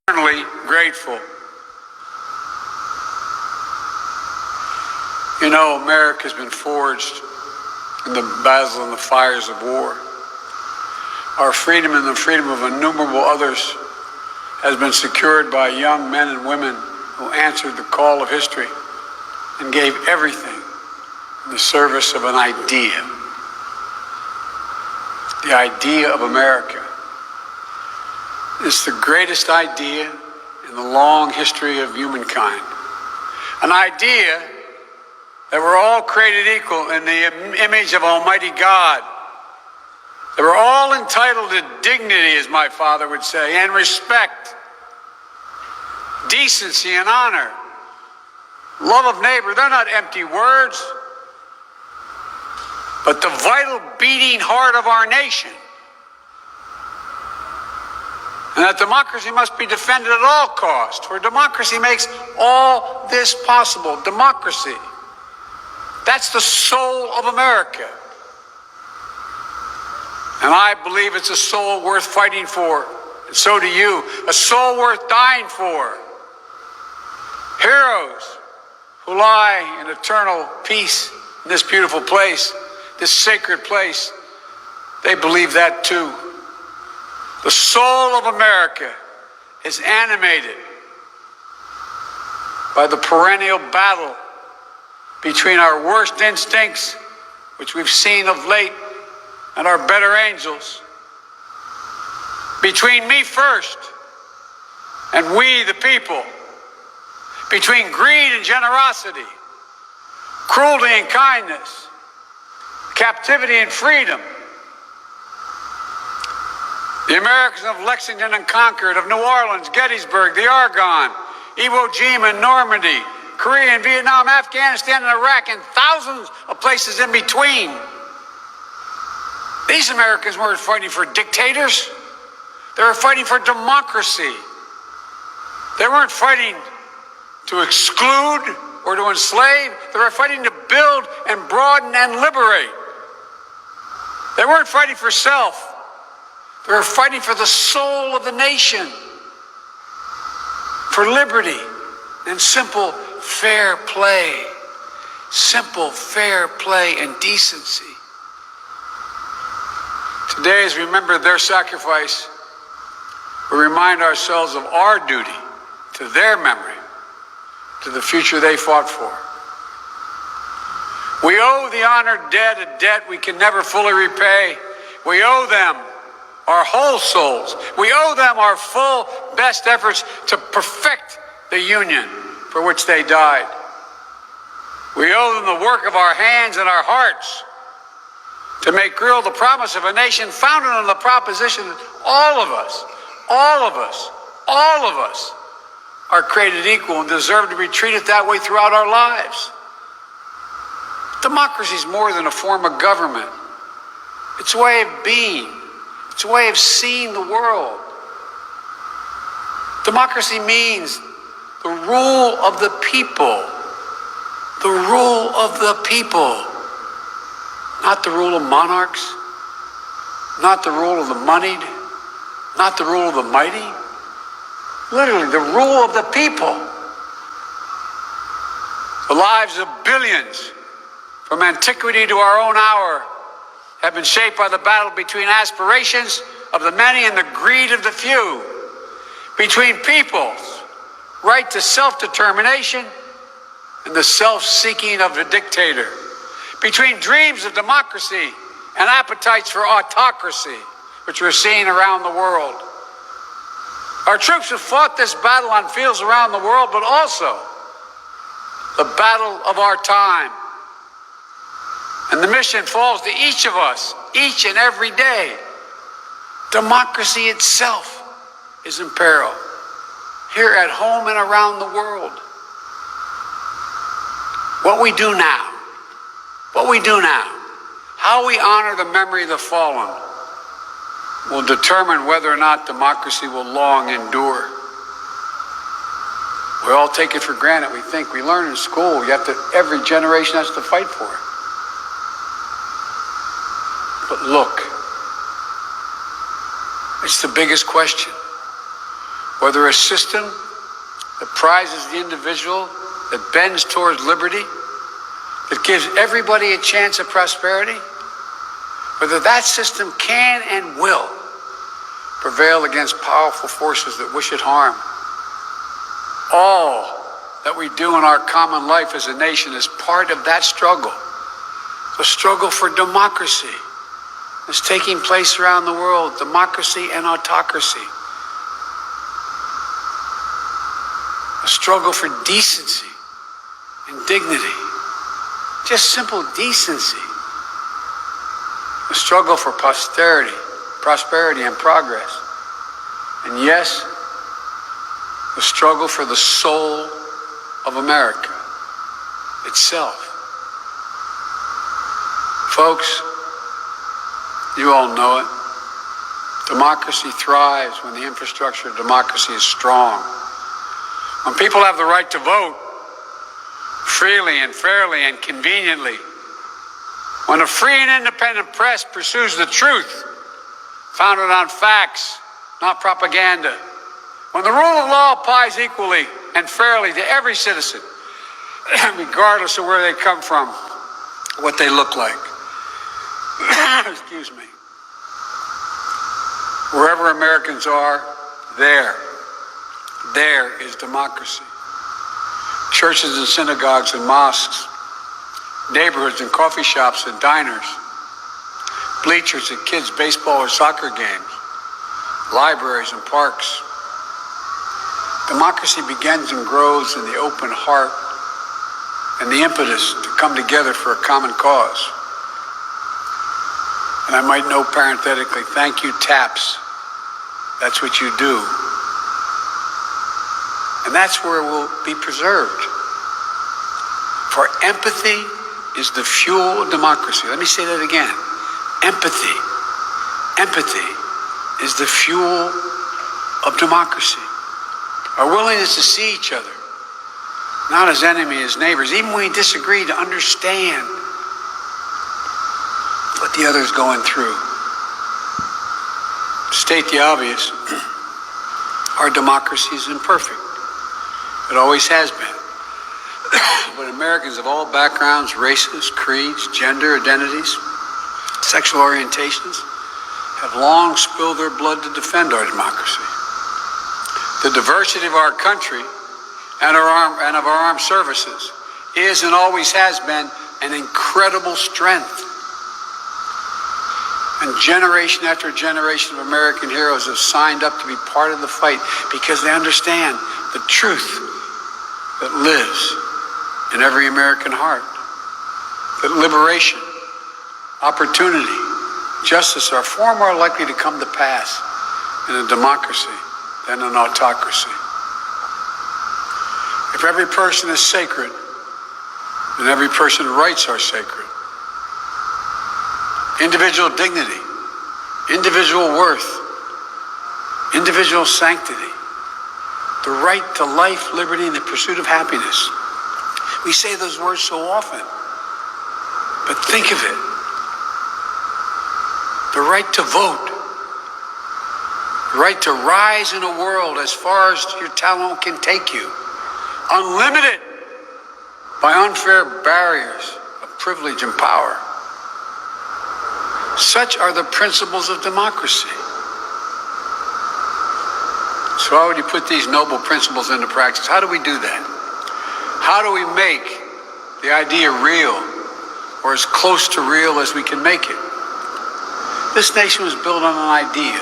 eternally grateful. You know, America's been forged in the battles and the fires of war. Our freedom and the freedom of innumerable others has been secured by young men and women who answered the call of history and gave everything in the service of an idea. The idea of America. It's the greatest idea in the long history of humankind. An idea that we're all created equal in the image of Almighty God. That we're all entitled to dignity, as my father would say, and respect, decency and honor, love of neighbor. They're not empty words, but the vital beating heart of our nation. And that democracy must be defended at all costs, for democracy makes all this possible. Democracy. That's the soul of America. And I believe it's a soul worth fighting for. And so do you. A soul worth dying for. Heroes who lie in eternal peace in this beautiful place, this sacred place, they believe that too. The soul of America is animated by the perennial battle between our worst instincts, which we've seen of late, and our better angels. Between me first and we the people. Between greed and generosity, cruelty and kindness, captivity and freedom. The Americans of Lexington and Concord, of New Orleans, Gettysburg, the Argonne, Iwo Jima, Normandy, Korea and Vietnam, Afghanistan and Iraq, and thousands of places in between. These Americans weren't fighting for dictators. They were fighting for democracy. They weren't fighting to exclude or to enslave. They were fighting to build and broaden and liberate. They weren't fighting for self. They were fighting for the soul of the nation, for liberty and simple fair play. Simple fair play and decency. Today, as we remember their sacrifice, we remind ourselves of our duty to their memory, to the future they fought for. We owe the honored dead a debt we can never fully repay. We owe them our whole souls. We owe them our full best efforts to perfect the union for which they died. We owe them the work of our hands and our hearts to make real the promise of a nation founded on the proposition that all of us are created equal and deserve to be treated that way throughout our lives. Democracy is more than a form of government. It's a way of being. It's a way of seeing the world. Democracy means the rule of the people. The rule of the people. Not the rule of monarchs. Not the rule of the moneyed. Not the rule of the mighty. Literally, the rule of the people. The lives of billions, from antiquity to our own hour, have been shaped by the battle between aspirations of the many and the greed of the few. Between people's right to self-determination and the self-seeking of a dictator. Between dreams of democracy and appetites for autocracy, which we're seeing around the world. Our troops have fought this battle on fields around the world, but also the battle of our time. And the mission falls to each of us, each and every day. Democracy itself is in peril, here at home and around the world. What we do now, how we honor the memory of the fallen, will determine whether or not democracy will long endure. We all take it for granted. We think we learn in school, every generation has to fight for it. But look, it's the biggest question. whether a system that prizes the individual, that bends towards liberty, that gives everybody a chance at prosperity, whether that system can and will prevail against powerful forces that wish it harm. All that we do in our common life as a nation is part of that struggle. The struggle for democracy is taking place around the world, democracy and autocracy. A struggle for decency and dignity, just simple decency. A struggle for prosperity and progress. And yes, the struggle for the soul of America itself. Folks, you all know it. Democracy thrives when the infrastructure of democracy is strong. When people have the right to vote freely and fairly and conveniently. When a free and independent press pursues the truth, founded on facts, not propaganda. When the rule of law applies equally and fairly to every citizen, regardless of where they come from, what they look like. Excuse me. Wherever Americans are, there is democracy. Churches and synagogues and mosques, neighborhoods and coffee shops and diners, bleachers at kids' baseball or soccer games, libraries and parks. Democracy begins and grows in the open heart and the impetus to come together for a common cause. And I might note parenthetically, thank you, TAPS. That's what you do. And that's where it will be preserved. For empathy is the fuel of democracy. Let me say that again. Empathy is the fuel of democracy. Our willingness to see each other, not as enemies, as neighbors, even when we disagree, to understand what the other's going through. To state the obvious, our democracy is imperfect. It always has been. But Americans of all backgrounds, races, creeds, gender identities, sexual orientations, have long spilled their blood to defend our democracy. The diversity of our country and of our armed services is and always has been an incredible strength. And generation after generation of American heroes have signed up to be part of the fight because they understand the truth that lives in every American heart. That liberation, opportunity, justice are far more likely to come to pass in a democracy than an autocracy. If every person is sacred, then every person's rights are sacred. Individual dignity, individual worth, individual sanctity, the right to life, liberty, and the pursuit of happiness. We say those words so often, but think of it. The right to vote, the right to rise in a world as far as your talent can take you, unlimited by unfair barriers of privilege and power. Such are the principles of democracy. So how would you put these noble principles into practice? How do we do that? How do we make the idea real, or as close to real as we can make it? This nation was built on an idea.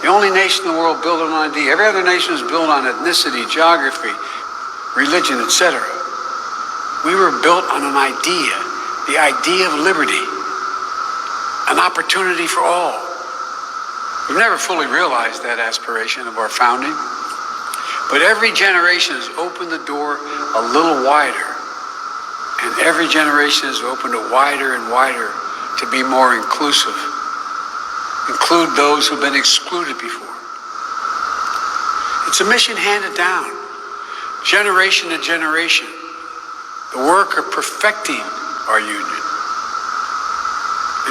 The only nation in the world built on an idea. Every other nation is built on ethnicity, geography, religion, etc. We were built on an idea, the idea of liberty, an opportunity for all. We've never fully realized that aspiration of our founding, but every generation has opened the door a little wider, and every generation has opened it wider and wider to be more inclusive, include those who've been excluded before. It's a mission handed down, generation to generation, the work of perfecting our union.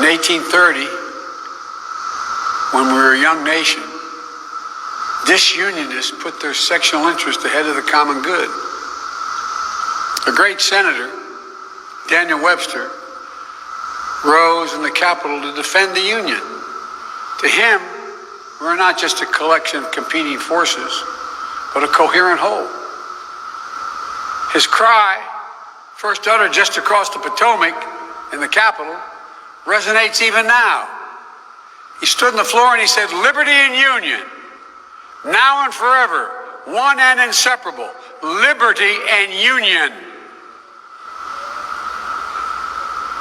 In 1830, when we were a young nation, disunionists put their sectional interest ahead of the common good. A great senator, Daniel Webster, rose in the Capitol to defend the Union. To him, we're not just a collection of competing forces, but a coherent whole. His cry, first uttered just across the Potomac in the Capitol, resonates even now. He stood on the floor and he said, "Liberty and union, now and forever, one and inseparable. Liberty and union."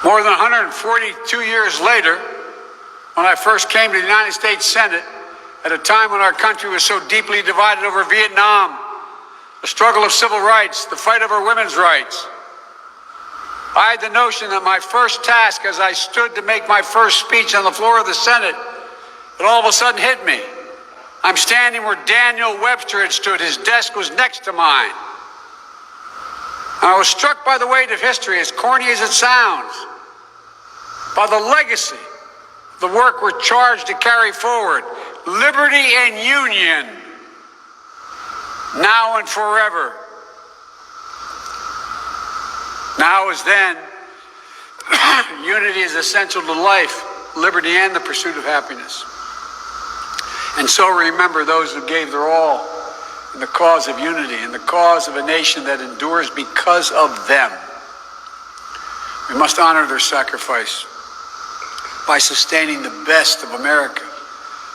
More than 142 years later, when I first came to the United States Senate, at a time when our country was so deeply divided over Vietnam, the struggle of civil rights, the fight over women's rights, I had the notion that my first task as I stood to make my first speech on the floor of the Senate, it all of a sudden hit me. I'm standing where Daniel Webster had stood. His desk was next to mine. And I was struck by the weight of history, as corny as it sounds, by the legacy, the work we're charged to carry forward. Liberty and union, now and forever. Now as then, unity is essential to life, liberty, and the pursuit of happiness. And so remember those who gave their all in the cause of unity, in the cause of a nation that endures because of them. We must honor their sacrifice by sustaining the best of America,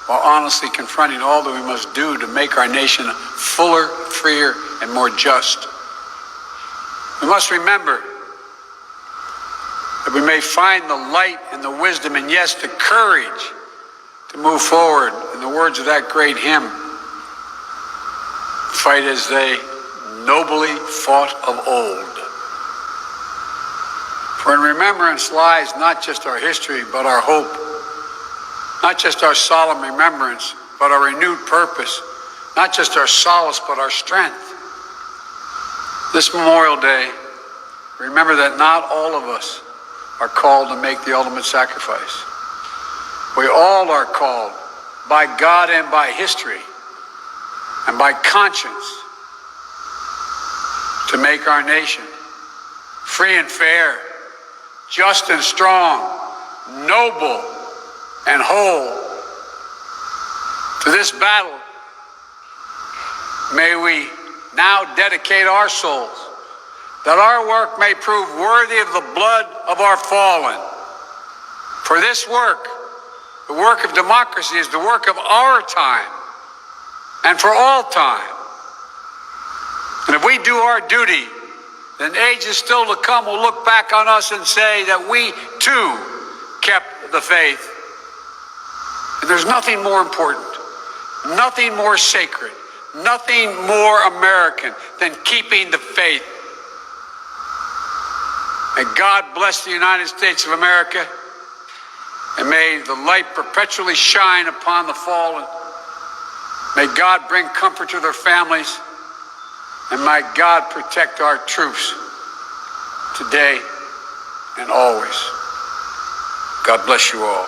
while honestly confronting all that we must do to make our nation fuller, freer, and more just. We must remember that we may find the light and the wisdom and, yes, the courage to move forward. In the words of that great hymn, fight as they nobly fought of old. For in remembrance lies not just our history, but our hope. Not just our solemn remembrance, but our renewed purpose. Not just our solace, but our strength. This Memorial Day, remember that not all of us are called to make the ultimate sacrifice. We all are called by God and by history and by conscience to make our nation free and fair, just and strong, noble and whole. To this battle, may we now dedicate our souls, that our work may prove worthy of the blood of our fallen. For this work, the work of democracy, is the work of our time and for all time. And if we do our duty, then ages still to come will look back on us and say that we too kept the faith. And there's nothing more important, nothing more sacred, nothing more American than keeping the faith. May God bless the United States of America, and may the light perpetually shine upon the fallen. May God bring comfort to their families, and may God protect our troops today and always. God bless you all.